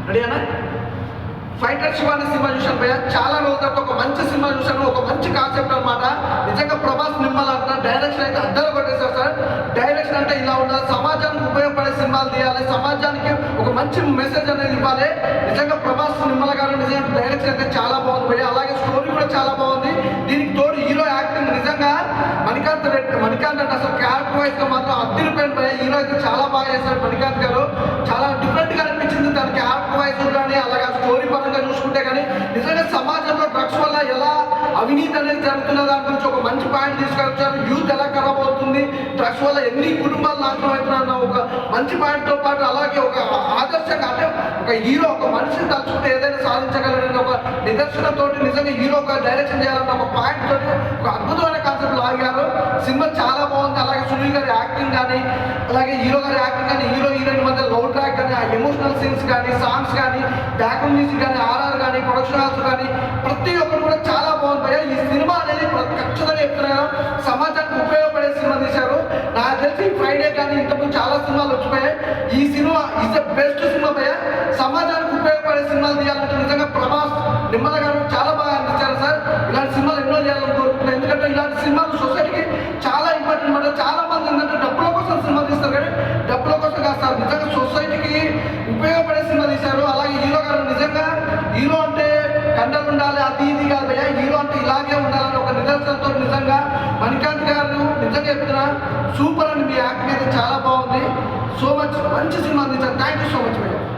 రెడీనా? ఫైటర్ శివ అనే సినిమా చూశాను భయ్య. చాలా రోజుల తర్వాత ఒక మంచి సినిమా చూశాను. ఒక మంచి కాన్సెప్ట్ అనమాట. నిజంగా ప్రభాస్ నిమ్మల్ అంట. డైరెక్షన్ అయితే అద్దరు కొట్టేశారు సార్. డైరెక్షన్ అంటే ఇలా ఉండాలి, సమాజానికి ఉపయోగపడే సినిమాలు తీయాలి, సమాజానికి ఒక మంచి మెసేజ్ అనేది ఇవ్వాలి. నిజంగా ప్రభాస్ నిమ్మల గారు నిజంగా డైరెక్షన్ అయితే చాలా బాగుంది భయ్య. అలాగే స్టోరీ కూడా చాలా బాగుంది. దీనికి తోడు హీరో యాక్టింగ్ నిజంగా మణికాంత్ అంటే అసలు క్యారెక్టర్ వైజ్ గా మాత్రం అద్దరిపోయింది భయ్య. హీరో అయితే చాలా బాగా చేశారు మణికాంత్ గారు. చాలా డిఫరెంట్ గా అనిపించింది తన క్యారెక్టర్ వైజ్ కానీ, అలాగే స్టోరీ పరంగా చూసుకుంటే కానీ నిజంగా సమాజంలో డ్రగ్స్ వల్ల ఎలా అవినీతి అనేది జరుగుతున్న దాని గురించి ఒక మంచి పాయింట్ తీసుకొచ్చారు. యూత్ ఎలా ఖరాబ్ అవుతుంది, డ్రగ్స్ వల్ల ఎన్ని కుటుంబాలు నాశనం అవుతున్నారన్న ఒక మంచి పాయింట్ తో పాటు, అలాగే ఒక ఆదర్శంగా అంటే ఒక హీరో ఒక మనిషిని తలుచుకుంటే ఏదైనా సాధించగలరని ఒక నిదర్శనంతో నిజంగా హీరో ఒక డైరెక్షన్ చేయాలన్న ఒక పాయింట్ తోటి ఒక అద్భుతమైన కాన్సెప్ట్ లాగారు. సినిమా చాలా బాగుంది. అలాగే సునీల్ గారి యాక్టింగ్ కానీ, అలాగే హీరో గారి యాక్టింగ్ కానీ, హీరో హీరోయిన్ మధ్య లవ్ ట్రాక్ కానీ, ఆ ఎమోషనల్ సీన్స్ కానీ, సాంగ్స్ కానీ, బ్యాక్గ్రౌండ్ మ్యూజిక్ కానీ, ఆర్ఆర్ కానీ, ప్రొడక్షన్ హౌస్ కానీ ప్రతి ఒక్కరు కూడా చాలా బాగుంది భయ్య. ఈ సినిమా అనేది ఖచ్చితంగా చెప్తున్నాను, సమాజానికి ఉపయోగపడే సినిమా తీశారు. నాకు తెలిసి ఫ్రైడే కానీ ఇంతకుముందు చాలా సినిమాలు వచ్చిపోయాయి. ఈ cinema is the best cinema భయ్య. సమాజానికి ఉపయోగపడే సినిమాలు తీయాలంటే నిజంగా ప్రభాస్ నిమ్మల గారు చాలా బాగా అనిపించారు సార్. ఇలాంటి సినిమాలు ఎన్నో చేయాలని కోరుకుంటున్నాను. ఎందుకంటే ఇలాంటి సినిమాలు సొసైటీకి చాలా ఇంపార్టెంట్ అనమాట. చాలా మంది ఏంటంటే డబ్బుల కోసం సినిమా తీస్తారు కానీ డబ్బుల కోసం కాదు సార్, నిజంగా సొసైటీకి ఉపయోగపడే సినిమా తీశారు. అలాగే హీరో గారు నిజంగా హీరో అంటే కండలు ఉండాలి, అది ఇది కాదు భయ్య. హీరో అంటే ఇలాగే ఉండాలని ఒక నిదర్శనంతో నిజంగా మణికాంత్ గారు నిజంగా చెప్తున్నా సూపర్ అండి. మీ యాక్టింగ్ అయితే చాలా బాగుంది. సో మచ్ మంచి సినిమా అందించారు. థ్యాంక్ యూ సో మచ్ భయ్య.